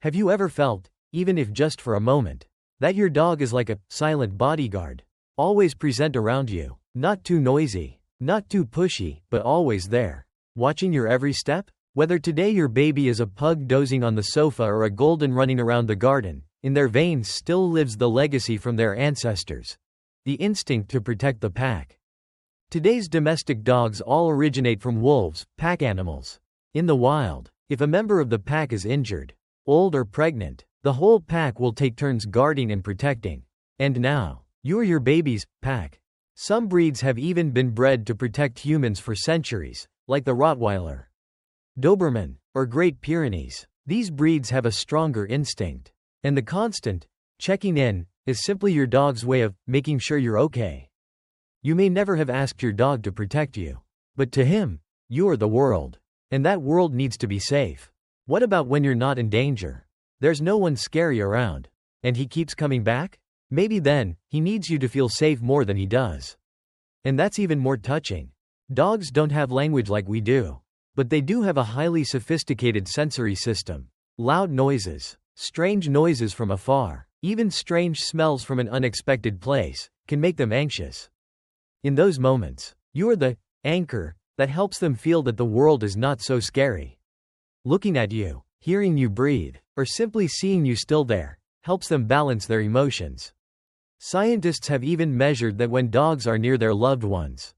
Have you ever felt, even if just for a moment, that your dog is like a silent bodyguard, always present around you, not too noisy, not too pushy, but always there, watching your every step? Whether today your baby is a pug dozing on the sofa or a golden running around the garden, in their veins still lives the legacy from their ancestors, the instinct to protect the pack. Today's domestic dogs all originate from wolves, pack animals. In the wild, if a member of the pack is injured, old or pregnant, the whole pack will take turns guarding and protecting. And now, you're your baby's pack. Some breeds have even been bred to protect humans for centuries, like the Rottweiler, Doberman, or Great Pyrenees. These breeds have a stronger instinct. And the constant checking in is simply your dog's way of making sure you're okay. You may never have asked your dog to protect you, but to him, you're the world. And that world needs to be safe. What about when you're not in danger? There's no one scary around. And he keeps coming back? Maybe then, he needs you to feel safe more than he does. And that's even more touching. Dogs don't have language like we do. But they do have a highly sophisticated sensory system. Loud noises, strange noises from afar, even strange smells from an unexpected place, can make them anxious. In those moments, you're the anchor that helps them feel that the world is not so scary. Looking at you, hearing you breathe, or simply seeing you still there, helps them balance their emotions. Scientists have even measured that when dogs are near their loved ones,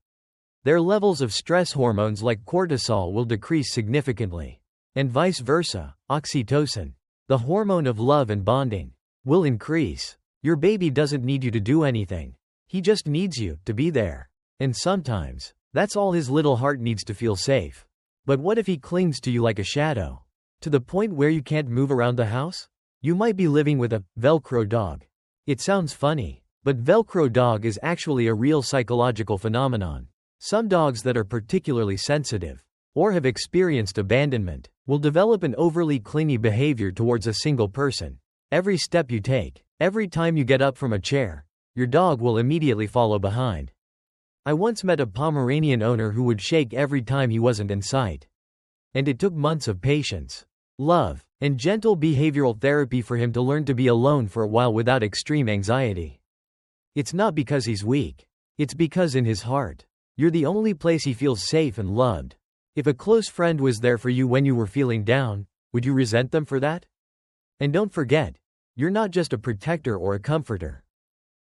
their levels of stress hormones like cortisol will decrease significantly. And vice versa, oxytocin, the hormone of love and bonding, will increase. Your baby doesn't need you to do anything. He just needs you to be there. And sometimes, that's all his little heart needs to feel safe. But what if he clings to you like a shadow? To the point where you can't move around the house? You might be living with a Velcro dog. It sounds funny, but Velcro dog is actually a real psychological phenomenon. Some dogs that are particularly sensitive, or have experienced abandonment, will develop an overly clingy behavior towards a single person. Every step you take, every time you get up from a chair, your dog will immediately follow behind. I once met a Pomeranian owner who would shake every time he wasn't in sight. And it took months of patience, love, and gentle behavioral therapy for him to learn to be alone for a while without extreme anxiety. It's not because he's weak. It's because in his heart, you're the only place he feels safe and loved. If a close friend was there for you when you were feeling down, would you resent them for that? And don't forget, you're not just a protector or a comforter.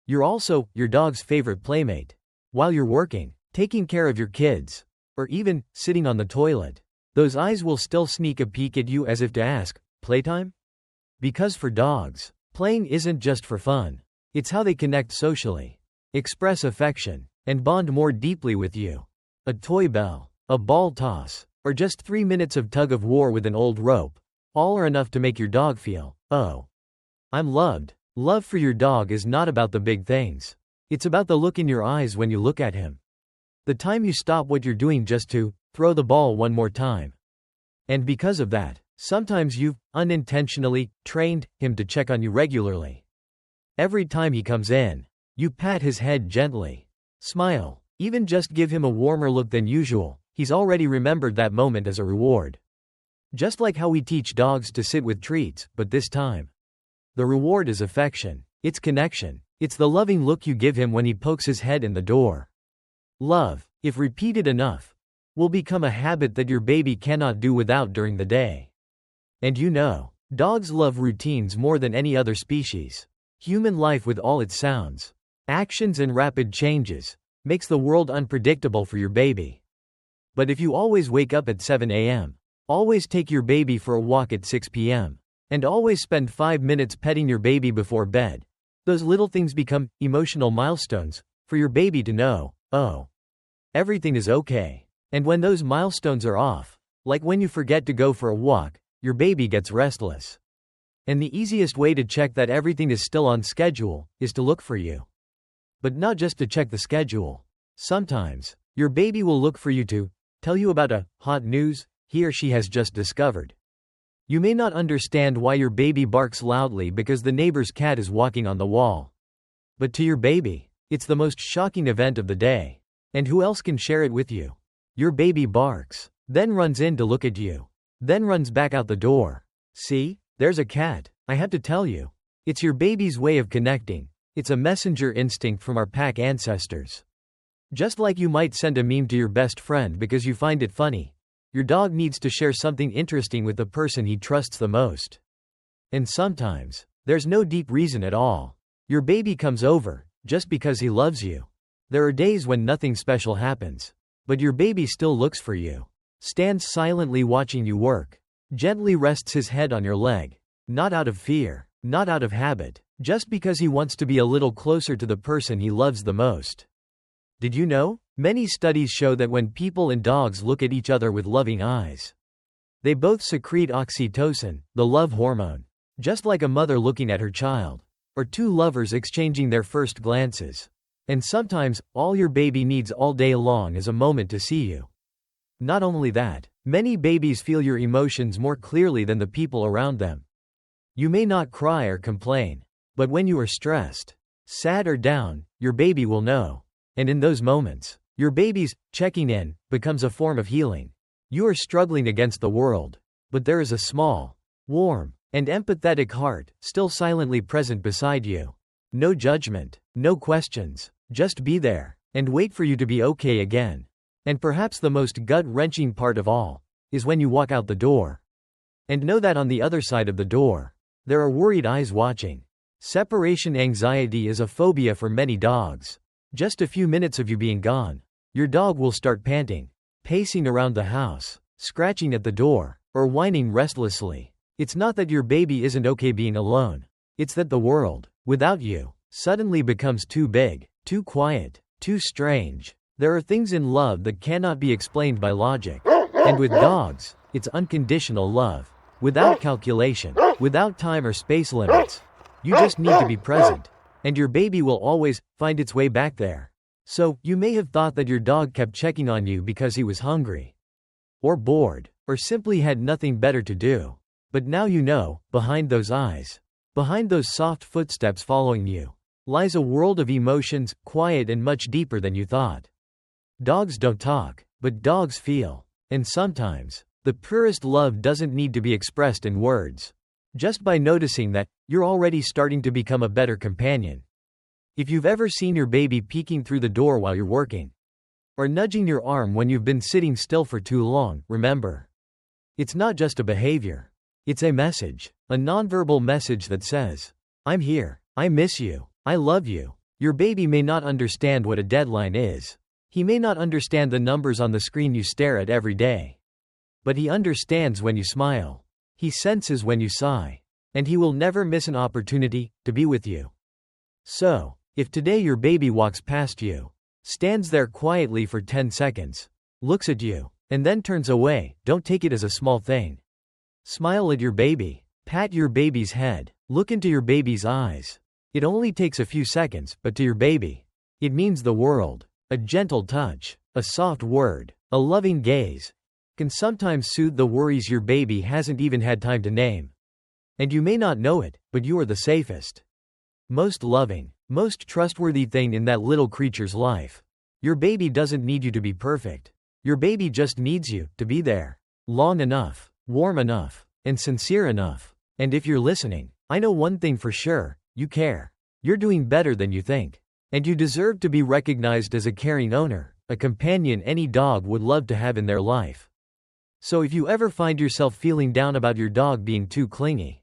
You're also your dog's favorite playmate. While you're working, taking care of your kids, or even sitting on the toilet, those eyes will still sneak a peek at you as if to ask, "Playtime?" Because for dogs, playing isn't just for fun. It's how they connect socially, express affection, and bond more deeply with you. A toy bell, a ball toss, or just 3 minutes of tug-of-war with an old rope, all are enough to make your dog feel, "Oh, I'm loved." Love for your dog is not about the big things. It's about the look in your eyes when you look at him. The time you stop what you're doing just to throw the ball one more time. And because of that, sometimes you've unintentionally trained him to check on you regularly. Every time he comes in, you pat his head gently, smile, even just give him a warmer look than usual. He's already remembered that moment as a reward. Just like how we teach dogs to sit with treats, but this time, the reward is affection. It's connection. It's the loving look you give him when he pokes his head in the door. Love, if repeated enough, will become a habit that your baby cannot do without during the day. And you know, dogs love routines more than any other species. Human life with all its sounds, actions and rapid changes, makes the world unpredictable for your baby. But if you always wake up at 7 a.m., always take your baby for a walk at 6 p.m., and always spend 5 minutes petting your baby before bed, those little things become emotional milestones for your baby to know, oh, everything is okay. And when those milestones are off, like when you forget to go for a walk, your baby gets restless. And the easiest way to check that everything is still on schedule is to look for you. But not just to check the schedule. Sometimes, your baby will look for you to tell you about a hot news he or she has just discovered. You may not understand why your baby barks loudly because the neighbor's cat is walking on the wall. But to your baby, it's the most shocking event of the day. And who else can share it with you? Your baby barks, then runs in to look at you, then runs back out the door. See? There's a cat. I have to tell you. It's your baby's way of connecting. It's a messenger instinct from our pack ancestors. Just like you might send a meme to your best friend because you find it funny, your dog needs to share something interesting with the person he trusts the most. And sometimes, there's no deep reason at all. Your baby comes over, just because he loves you. There are days when nothing special happens, but your baby still looks for you. Stands silently watching you work. Gently rests his head on your leg. Not out of fear, not out of habit, just because he wants to be a little closer to the person he loves the most. Did you know? Many studies show that when people and dogs look at each other with loving eyes, they both secrete oxytocin, the love hormone. Just like a mother looking at her child, or two lovers exchanging their first glances. And sometimes, all your baby needs all day long is a moment to see you. Not only that, many babies feel your emotions more clearly than the people around them. You may not cry or complain, but when you are stressed, sad or down, your baby will know. And in those moments, your baby's checking in becomes a form of healing. You are struggling against the world, but there is a small, warm, and empathetic heart, still silently present beside you. No judgment, no questions, just be there, and wait for you to be okay again. And perhaps the most gut-wrenching part of all, is when you walk out the door. And know that on the other side of the door, there are worried eyes watching. Separation anxiety is a phobia for many dogs. Just a few minutes of you being gone, your dog will start panting, pacing around the house, scratching at the door, or whining restlessly. It's not that your baby isn't okay being alone. It's that the world, without you, suddenly becomes too big, too quiet, too strange. There are things in love that cannot be explained by logic. And with dogs, it's unconditional love. Without calculation, without time or space limits. You just need to be present. And your baby will always find its way back there. So, you may have thought that your dog kept checking on you because he was hungry, or bored, or simply had nothing better to do. But now you know, behind those eyes, behind those soft footsteps following you, lies a world of emotions, quiet and much deeper than you thought. Dogs don't talk, but dogs feel. And sometimes, the purest love doesn't need to be expressed in words. Just by noticing that, you're already starting to become a better companion. If you've ever seen your baby peeking through the door while you're working, or nudging your arm when you've been sitting still for too long, remember, it's not just a behavior. It's a message, a nonverbal message that says, I'm here, I miss you, I love you. Your baby may not understand what a deadline is. He may not understand the numbers on the screen you stare at every day. But he understands when you smile. He senses when you sigh. And he will never miss an opportunity to be with you. So, if today your baby walks past you, stands there quietly for 10 seconds, looks at you, and then turns away, don't take it as a small thing. Smile at your baby, pat your baby's head, look into your baby's eyes. It only takes a few seconds, but to your baby, it means the world. A gentle touch, a soft word, a loving gaze, can sometimes soothe the worries your baby hasn't even had time to name. And you may not know it, but you are the safest, most loving, most trustworthy thing in that little creature's life. Your baby doesn't need you to be perfect. Your baby just needs you to be there, long enough, warm enough, and sincere enough. And if you're listening, I know one thing for sure, you care. You're doing better than you think. And you deserve to be recognized as a caring owner, a companion any dog would love to have in their life. So if you ever find yourself feeling down about your dog being too clingy,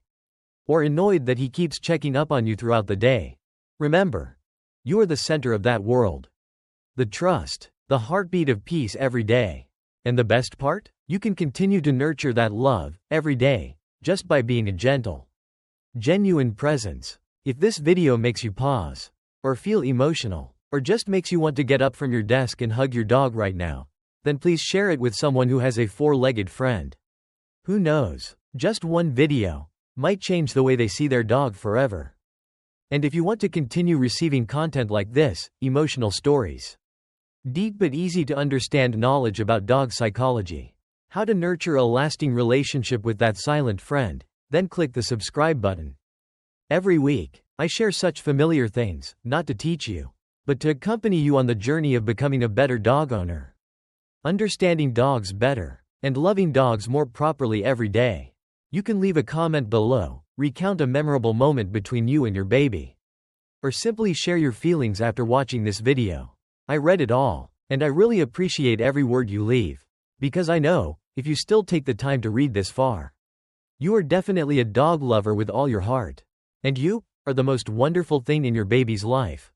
or annoyed that he keeps checking up on you throughout the day, remember, you are the center of that world. The trust, the heartbeat of peace every day. And the best part? You can continue to nurture that love, every day, just by being a gentle, genuine presence. If this video makes you pause, or feel emotional, or just makes you want to get up from your desk and hug your dog right now, then please share it with someone who has a four-legged friend. Who knows? Just one video might change the way they see their dog forever. And if you want to continue receiving content like this, emotional stories, deep but easy to understand knowledge about dog psychology, how to nurture a lasting relationship with that silent friend, then click the subscribe button. Every week, I share such familiar things, not to teach you, but to accompany you on the journey of becoming a better dog owner. Understanding dogs better, and loving dogs more properly every day. You can leave a comment below, recount a memorable moment between you and your baby, or simply share your feelings after watching this video. I read it all, and I really appreciate every word you leave, because I know, if you still take the time to read this far, you are definitely a dog lover with all your heart. And you are the most wonderful thing in your baby's life.